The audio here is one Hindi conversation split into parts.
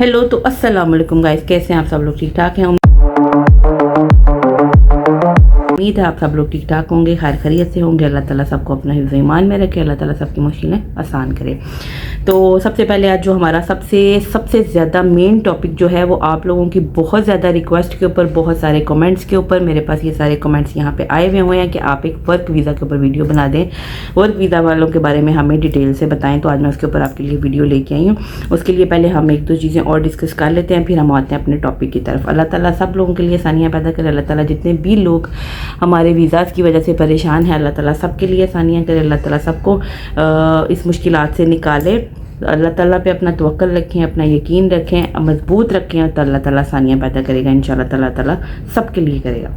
हेलो तो अस्सलाम वालेकुम गाइस, कैसे हैं आप सब लोग? ठीक ठाक हैं? उम्मीद है आप सब लोग ठीक ठाक होंगे, खैर खैरियत से होंगे। अल्लाह ताला सबको अपना हिफ्ज़ ईमान में रखे, अल्लाह ताला सबकी मुश्किलें आसान करे। तो सबसे पहले आज जो हमारा सबसे ज़्यादा मेन टॉपिक जो है वो आप लोगों की बहुत ज़्यादा रिक्वेस्ट के ऊपर, बहुत सारे कमेंट्स के ऊपर, मेरे पास ये सारे कमेंट्स यहाँ पे आए हुए हैं कि आप एक वर्क वीज़ा के ऊपर वीडियो बना दें, वर्क वीज़ा वालों के बारे में हमें डिटेल से बताएं। तो आज मैं उसके ऊपर आपके लिए वीडियो लेके आई हूँ। उसके लिए पहले हम एक दो चीज़ें और डिस्कस कर लेते हैं, फिर हम आते हैं अपने टॉपिक की तरफ। अल्लाह ताला सब लोगों के लिए आसानियाँ पैदा करे। अल्लाह ताला जितने भी लोग हमारे वीज़ाज़ की वजह से परेशान है, अल्लाह ताला सबके लिए आसानियाँ करे। अल्लाह ताला सबको इस मुश्किलात से निकाले। अल्लाह ताला पे अपना तवक्कल रखें, अपना यकीन रखें, मजबूत रखें, तो अल्लाह ताला आसानियाँ पैदा करेगा इंशाल्लाह। ताला सबके लिए करेगा।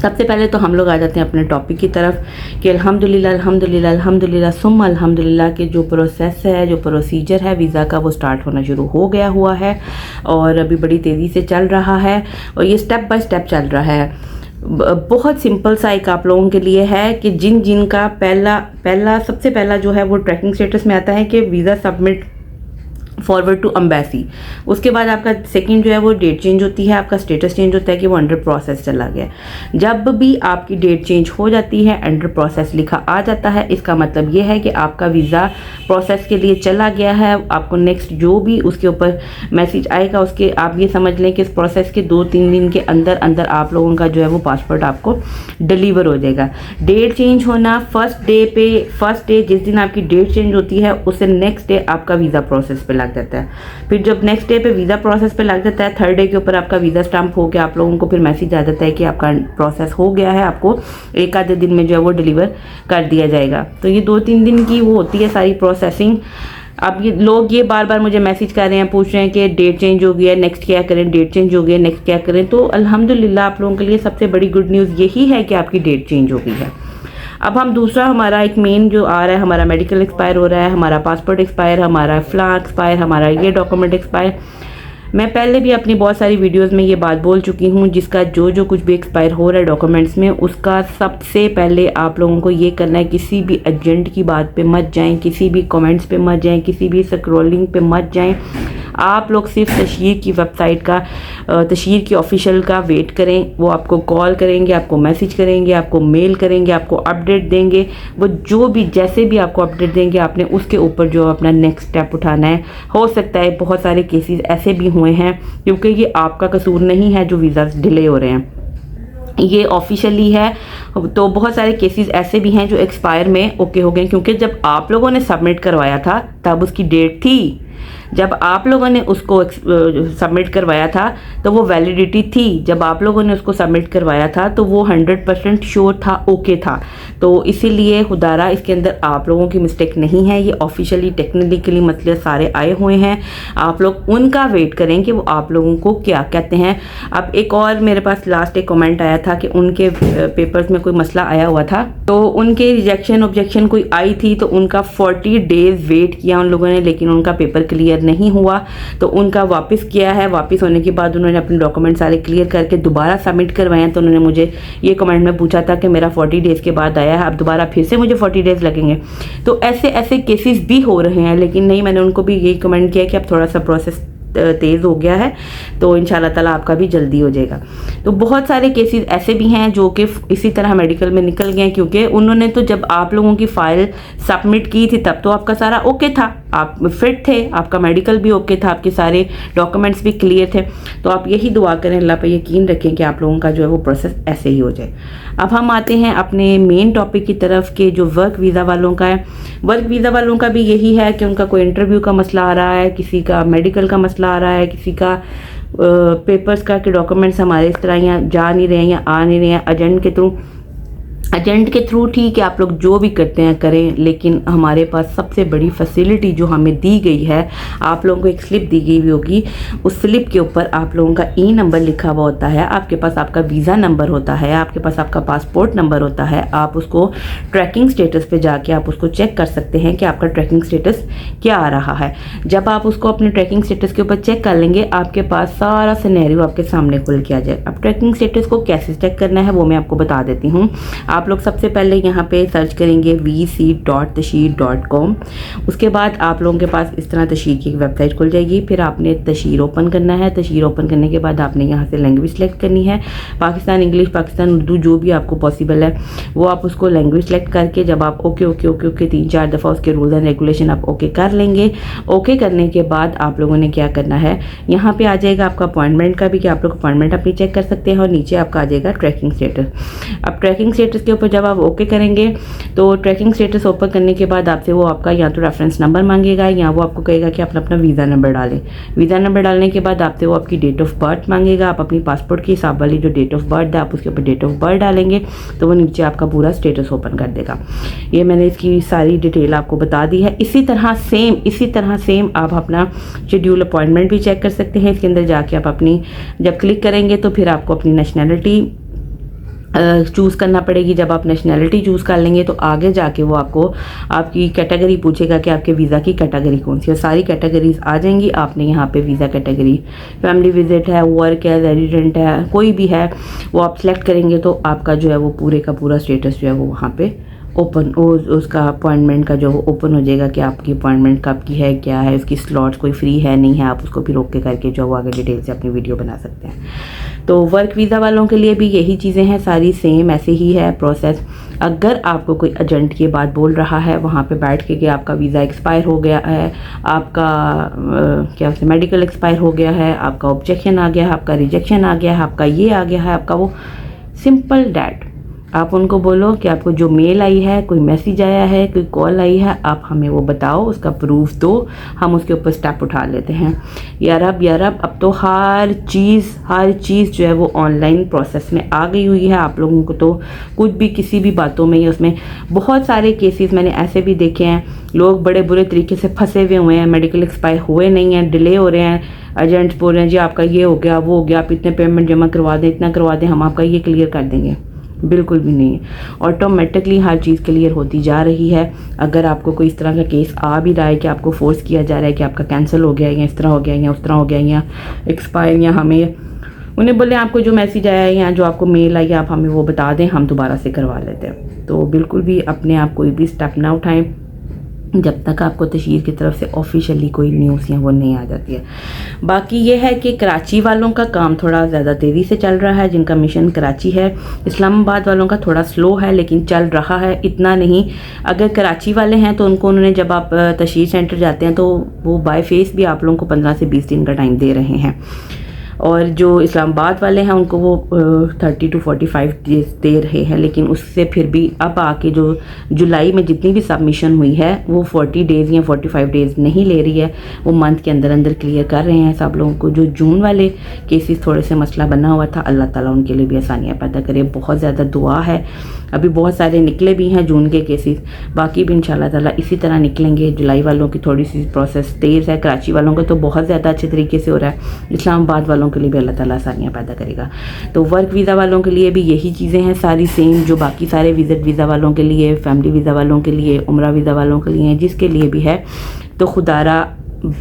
सबसे पहले तो हम लोग आ जाते हैं अपने टॉपिक की तरफ कि अल्हम्दुलिल्लाह अल्हम्दुलिल्लाह अल्हम्दुलिल्लाह सुम्मा अल्हम्दुलिल्लाह के जो प्रोसेस है, जो प्रोसीजर है वीज़ा का, वो स्टार्ट होना शुरू हो गया हुआ है और अभी बड़ी तेज़ी से चल रहा है और ये स्टेप बाय स्टेप चल रहा है। बहुत सिंपल सा एक आप लोगों के लिए है कि जिनका सबसे पहला जो है वो ट्रैकिंग स्टेटस में आता है कि visa submit forward to embassy. उसके बाद आपका सेकंड जो है वो डेट चेंज होती है, आपका स्टेटस चेंज होता है कि वो अंडर प्रोसेस चला गया। जब भी आपकी डेट चेंज हो जाती है, अंडर प्रोसेस लिखा आ जाता है, इसका मतलब ये है कि आपका वीज़ा प्रोसेस के लिए चला गया है। आपको नेक्स्ट जो भी उसके ऊपर मैसेज आएगा, उसके आप ये समझ लें कि इस प्रोसेस के 2-3 दिन के अंदर अंदर आप लोगों का जो है वो पासपोर्ट आपको डिलीवर हो जाएगा। डेट चेंज होना फर्स्ट डे जिस दिन आपकी डेट चेंज होती है उससे नेक्स्ट डे आपका वीज़ा प्रोसेस पे लग जाता है। फिर जब नेक्स्ट डे पे वीज़ा प्रोसेस पे लग जाता है, थर्ड डे के ऊपर आपका वीज़ा स्टैंप हो गया, आप लोगों को फिर मैसेज आ जाता है कि आपका प्रोसेस हो गया है, आपको एक आधे दिन में जो है वो डिलीवर कर दिया जाएगा। तो ये 2-3 दिन की वो होती है सारी प्रोसेसिंग। अब ये लोग ये बार बार मुझे मैसेज कर रहे हैं, पूछ रहे हैं कि डेट चेंज हो गई है, नेक्स्ट क्या करें, डेट चेंज हो गई है, नेक्स्ट क्या करें। तो अल्हम्दुलिल्लाह आप लोगों के लिए सबसे बड़ी गुड न्यूज़ यही है कि आपकी डेट चेंज हो गई है। अब हम दूसरा हमारा एक मेन जो आ रहा है, हमारा मेडिकल एक्सपायर हो रहा है, हमारा पासपोर्ट एक्सपायर, हमारा फ्ला एक्सपायर, हमारा ये डॉक्यूमेंट एक्सपायर। मैं पहले भी अपनी बहुत सारी वीडियोस में ये बात बोल चुकी हूँ, जिसका जो कुछ भी एक्सपायर हो रहा है डॉक्यूमेंट्स में, उसका सबसे पहले आप लोगों को ये करना है, किसी भी एजेंट की बात पे मत जाएं, किसी भी कमेंट्स पे मत जाएं, किसी भी स्क्रॉलिंग पे मत जाएं। आप लोग सिर्फ तशहीर की वेबसाइट का, तशहीर की ऑफिशियल का वेट करें। वो आपको कॉल करेंगे, आपको मैसेज करेंगे, आपको मेल करेंगे, आपको अपडेट देंगे। वो जो भी जैसे भी आपको अपडेट देंगे, आपने उसके ऊपर जो अपना नेक्स्ट स्टेप उठाना है। हो सकता है बहुत सारे केसेस ऐसे भी हुए हैं, क्योंकि ये आपका कसूर नहीं है जो वीज़ा डिले हो रहे हैं, ये ऑफिशियली है। तो बहुत सारे केसेस ऐसे भी हैं जो एक्सपायर में ओके हो गए, क्योंकि जब आप लोगों ने सबमिट करवाया था तब उसकी डेट थी। जब आप लोगों ने उसको सबमिट करवाया था तो वो वैलिडिटी थी। जब आप लोगों ने उसको सबमिट करवाया था तो वो 100% श्योर था, ओके था। तो इसीलिए खुदारा इसके अंदर आप लोगों की मिस्टेक नहीं है, ये ऑफिशियली टेक्निकली मसले सारे आए हुए हैं। आप लोग उनका वेट करें कि वो आप लोगों को क्या कहते हैं। अब एक और मेरे पास लास्ट एक कमेंट आया था कि उनके पेपर्स में कोई मसला आया हुआ था, तो उनके रिजेक्शन ऑब्जेक्शन कोई आई थी, तो उनका 40 डेज वेट किया उन लोगों ने, लेकिन उनका पेपर क्लियर नहीं हुआ। तो उनका वापस किया है। वापस होने के बाद उन्होंने अपने डॉक्यूमेंट सारे क्लियर करके दोबारा सबमिट करवाए। तो उन्होंने मुझे ये कमेंट में पूछा था कि मेरा 40 डेज़ के बाद आया है, अब दोबारा फिर से मुझे 40 डेज़ लगेंगे। तो ऐसे केसेस भी हो रहे हैं, लेकिन नहीं, मैंने उनको भी यही कमेंट किया कि अब थोड़ा सा प्रोसेस तेज़ हो गया है, तो इंशाल्लाह ताला आपका भी जल्दी हो जाएगा। तो बहुत सारे केसेस ऐसे भी हैं जो कि इसी तरह मेडिकल में निकल गए, क्योंकि उन्होंने तो जब आप लोगों की फ़ाइल सबमिट की थी तब तो आपका सारा ओके था, आप फिट थे, आपका मेडिकल भी ओके था, आपके सारे डॉक्यूमेंट्स भी क्लियर थे। तो आप यही दुआ करें, अल्लाह पे यकीन रखें कि आप लोगों का जो है वो प्रोसेस ऐसे ही हो जाए। अब हम आते हैं अपने मेन टॉपिक की तरफ कि जो वर्क वीज़ा वालों का है। वर्क वीज़ा वालों का भी यही है कि उनका कोई इंटरव्यू का मसला आ रहा है, किसी का मेडिकल का मसला आ रहा है, किसी का पेपर्स का कि डॉक्यूमेंट्स हमारे इस तरह या जा नहीं रहे हैं या आ नहीं रहे हैं एजेंट के थ्रू। ठीक है, आप लोग जो भी करते हैं करें, लेकिन हमारे पास सबसे बड़ी फैसिलिटी जो हमें दी गई है, आप लोगों को एक स्लिप दी गई होगी, उस स्लिप के ऊपर आप लोगों का ई नंबर लिखा हुआ होता है, आपके पास आपका वीज़ा नंबर होता है, आपके पास आपका पासपोर्ट नंबर होता है। आप उसको ट्रैकिंग स्टेटस पे जाके आप उसको चेक कर सकते हैं कि आपका ट्रैकिंग स्टेटस क्या आ रहा है। जब आप उसको अपने ट्रैकिंग स्टेटस के ऊपर चेक कर लेंगे, आपके पास सारा सिनेरियो आपके सामने खुल के आ जाए। अब ट्रैकिंग स्टेटस को कैसे चेक करना है वो मैं आपको बता देती हूँ। आप लोग सबसे पहले यहाँ पे सर्च करेंगे vc.tashir.com। उसके बाद आप लोगों के पास इस तरह तशहीर की एक वेबसाइट खुल जाएगी। फिर आपने तशहीर ओपन करना है। तशहीर ओपन करने के बाद आपने यहाँ से लैंग्वेज सेलेक्ट करनी है, पाकिस्तान इंग्लिश, पाकिस्तान उर्दू, जो भी आपको पॉसिबल है वो आप उसको लैंग्वेज सेलेक्ट करके जब आप ओके ओके ओके ओके 3-4 दफ़ा उसके रूल्स एंड रेगुलेशन आप ओके कर लेंगे। ओके करने के बाद आप लोगों ने क्या करना है, यहाँ पे आ जाएगा आपका अपॉइंटमेंट का भी कि आप लोग अपॉइंटमेंट अपनी चेक कर सकते हैं, और नीचे आपका आ जाएगा ट्रैकिंग स्टेटस। अब ट्रैकिंग स्टेटस के ऊपर जब आप ओके करेंगे तो ट्रैकिंग स्टेटस ओपन करने के बाद आपसे वो आपका या तो रेफरेंस नंबर मांगेगा या वो आपको कहेगा कि आप अपना वीज़ा नंबर डालें। वीज़ा नंबर डालने के बाद आपसे वो आपकी डेट ऑफ बर्थ मांगेगा। आप अपनी पासपोर्ट के हिसाब वाली जो डेट ऑफ बर्थ है आप उसके ऊपर डेट ऑफ बर्थ डालेंगे तो वो नीचे आपका पूरा स्टेटस ओपन कर देगा। ये मैंने इसकी सारी डिटेल आपको बता दी है। इसी तरह सेम आप अपना शेड्यूल अपॉइंटमेंट भी चेक कर सकते हैं। इसके अंदर जाके आप अपनी जब क्लिक करेंगे तो फिर आपको अपनी नेशनैलिटी चूज़ करना पड़ेगी। जब आप नेशनैलिटी चूज़ कर लेंगे तो आगे जाके वो आपको आपकी कैटेगरी पूछेगा कि आपके वीज़ा की कैटेगरी कौन सी है। सारी कैटेगरीज आ जाएंगी। आपने यहाँ पे वीज़ा कैटेगरी फैमिली विजिट है, वर्क है, रेजिडेंट है, कोई भी है वो आप सेलेक्ट करेंगे तो आपका जो है वो पूरे का पूरा स्टेटस जो है वो वहाँ पे ओपन उसका अपॉइंटमेंट का जो ओपन हो जाएगा कि आपकी अपॉइंटमेंट कब की है, क्या है, उसकी स्लॉट्स कोई फ्री है नहीं है, आप उसको फिर ओके करके जो वो आगे डिटेल से अपनी वीडियो बना सकते हैं। तो वर्क वीज़ा वालों के लिए भी यही चीज़ें हैं, सारी सेम ऐसे ही है प्रोसेस। अगर आपको कोई एजेंट ये बात बोल रहा है वहाँ पे बैठ के कि आपका वीज़ा एक्सपायर हो गया है, आपका क्या होता है मेडिकल एक्सपायर हो गया है, आपका ऑब्जेक्शन आ गया है, आपका रिजेक्शन आ गया है, आपका ये आ गया है, आपका वो, सिंपल डैट आप उनको बोलो कि आपको जो मेल आई है, कोई मैसेज आया है, कोई कॉल आई है, आप हमें वो बताओ, उसका प्रूफ दो, हम उसके ऊपर स्टेप उठा लेते हैं। यार अब तो हर चीज़ जो है वो ऑनलाइन प्रोसेस में आ गई हुई है। आप लोगों को तो कुछ भी किसी भी बातों में, उसमें बहुत सारे केसेस मैंने ऐसे भी देखे हैं, लोग बड़े बुरे तरीके से फंसे हुए हैं, मेडिकल एक्सपायर हुए नहीं हैं, डिले हो रहे हैं, एजेंट्स बोल रहे हैं जी आपका ये हो गया, वो हो गया, आप इतने पेमेंट जमा करवा दें, इतना करवा दें, हम आपका ये क्लियर कर देंगे। बिल्कुल भी नहीं, ऑटोमेटिकली हर चीज़ क्लियर होती जा रही है। अगर आपको कोई इस तरह का केस आ भी रहा है कि आपको फोर्स किया जा रहा है कि आपका कैंसिल हो गया या इस तरह हो गया या उस तरह हो गया या एक्सपायर, या हमें उन्हें बोले आपको जो मैसेज आया है या जो आपको मेल आई आप हमें वो बता दें, हम दोबारा से करवा लेते हैं। तो बिल्कुल भी अपने आप कोई भी स्टेप ना उठाएं जब तक आपको तशहीर की तरफ से ऑफिशियली कोई न्यूज़ या वो नहीं आ जाती है। बाकी ये है कि कराची वालों का काम थोड़ा ज़्यादा तेज़ी से चल रहा है, जिनका मिशन कराची है। इस्लामाबाद वालों का थोड़ा स्लो है लेकिन चल रहा है, इतना नहीं। अगर कराची वाले हैं तो उन्होंने जब आप तशहीर सेंटर जाते हैं तो वो बाय फेस भी आप लोगों को 15 से 20 दिन का टाइम दे रहे हैं, और जो इस्लामाबाद वाले हैं उनको वो 30 to 45 डेज दे रहे हैं। लेकिन उससे फिर भी अब आके जो जुलाई में जितनी भी सबमिशन हुई है वो 40 डेज़ या 45 डेज़ नहीं ले रही है, वो मंथ के अंदर अंदर क्लियर कर रहे हैं सब लोगों को। जो जून वाले केसेस थोड़े से मसला बना हुआ था, अल्लाह ताला उनके लिए भी आसानियाँ पैदा करे। बहुत ज़्यादा दुआ है, अभी बहुत सारे निकले भी हैं जून के केसेस, बाकी भी इंशाल्लाह ताला इसी तरह निकलेंगे। जुलाई वालों की थोड़ी सी प्रोसेस तेज़ है, कराची वालों का तो बहुत ज़्यादा अच्छे तरीके से हो रहा है, इस्लामाबाद वालों के लिए भी अल्लाह ताला आसानियाँ पैदा करेगा। तो वर्क वीज़ा वालों के लिए भी यही चीज़ें हैं सारी सेम जो बाकी सारे विजिट वीज़ा वालों के लिए, फैमिली वीज़ा वालों के लिए, उम्रा वीज़ा वालों के लिए, जिसके लिए भी है। तो खुदारा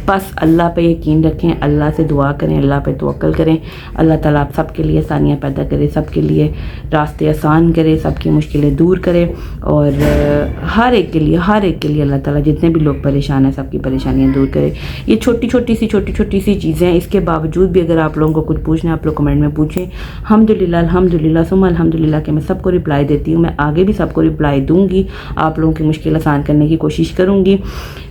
बस अल्लाह पे यकीन रखें, अल्लाह से दुआ करें, अल्लाह पे तवक्कल करें। अल्लाह ताला आप सबके लिए आसानियाँ पैदा करे, सबके लिए रास्ते आसान करे, सबकी मुश्किलें दूर करे, और हर एक के लिए अल्लाह ताला जितने भी लोग परेशान हैं सबकी परेशानियाँ दूर करे। ये छोटी छोटी सी चीज़ें हैं, इसके बावजूद भी अगर आप लोगों को कुछ पूछना है आप लोग कमेंट में पूछें। अल्हम्दुलिल्लाह सुम्मा अल्हम्दुलिल्लाह कि मैं सबको रिप्लाई देती हूँ, मैं आगे भी सबको रिप्लाई दूँगी, आप लोगों की मुश्किल आसान करने की कोशिश करूँगी।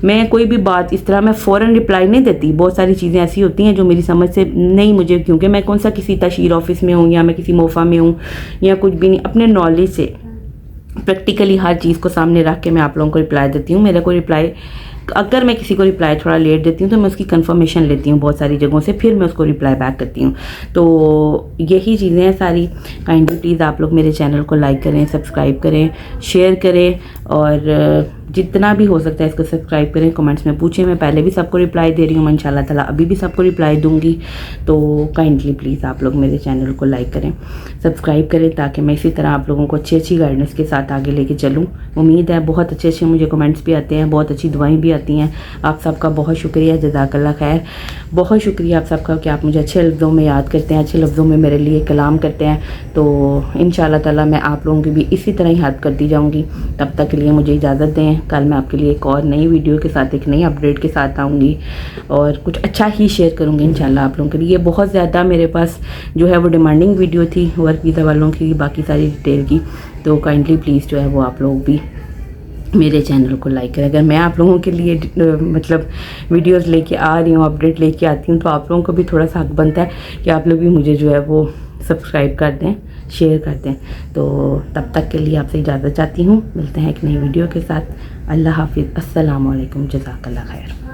मैं कोई भी बात इस तरह मैं फ़ौरन रिप्लाई नहीं देती, बहुत सारी चीज़ें ऐसी होती हैं जो मेरी समझ से नहीं, मुझे क्योंकि मैं कौन सा किसी तशहीर ऑफिस में हूँ या मैं किसी मोफा में हूँ या कुछ भी नहीं, अपने नॉलेज से प्रैक्टिकली हर चीज़ को सामने रख के मैं आप लोगों को रिप्लाई देती हूँ। मेरे को रिप्लाई, अगर मैं किसी को रिप्लाई थोड़ा लेट देती हूँ तो मैं उसकी कंफर्मेशन लेती हूँ बहुत सारी जगहों से, फिर मैं उसको रिप्लाई बैक करती हूँ। तो यही चीज़ें हैं सारी। काइंडली प्लीज़ आप लोग मेरे चैनल को लाइक करें, सब्सक्राइब करें, शेयर करें, और जितना भी हो सकता है इसको सब्सक्राइब करें, कमेंट्स में पूछें। मैं पहले भी सबको रिप्लाई दे रही हूँ, इंशाल्लाह ताला अभी भी सबको रिप्लाई दूंगी। तो काइंडली प्लीज़ आप लोग मेरे चैनल को लाइक करें, सब्सक्राइब करें, ताकि मैं इसी तरह आप लोगों को अच्छी अच्छी गाइडेंस के साथ आगे लेके चलूँ। उम्मीद है बहुत अच्छे अच्छे मुझे कमेंट्स भी आते हैं, बहुत अच्छी दुआएँ भी आती हैं। आप सबका बहुत शुक्रिया, जज़ाकल्लाह खैर। बहुत शुक्रिया आप सबका कि आप मुझे अच्छे लफ्ज़ों में याद करते हैं, अच्छे लफ्ज़ों में मेरे लिए कलाम करते हैं। तो इंशाल्लाह ताला मैं आप लोगों की भी इसी तरह ही हेल्प करती जाऊंगी। तब तक के लिए मुझे इजाज़त दें। कल मैं आपके लिए एक और नई वीडियो के साथ, एक नई अपडेट के साथ आऊँगी और कुछ अच्छा ही शेयर करूँगी इंशाल्लाह आप लोगों के लिए। बहुत ज़्यादा मेरे पास जो है वो डिमांडिंग वीडियो थी वर्क वीज़ा वालों की, बाकी सारी डिटेल की। तो काइंडली प्लीज़ जो है वो आप लोग भी मेरे चैनल को लाइक करें। अगर मैं आप लोगों के लिए मतलब वीडियोस लेके आ रही हूँ, अपडेट लेके आती हूँ, तो आप लोगों को भी थोड़ा सा हक बनता है कि आप लोग भी मुझे जो है वो सब्सक्राइब कर दें, शेयर कर दें। तो तब तक के लिए आपसे इजाज़त चाहती हूँ। मिलते हैं एक नई वीडियो के साथ। अल्लाह हाफिज़, अस्सलाम वालेकुम, जज़ाकल्लाह खैर।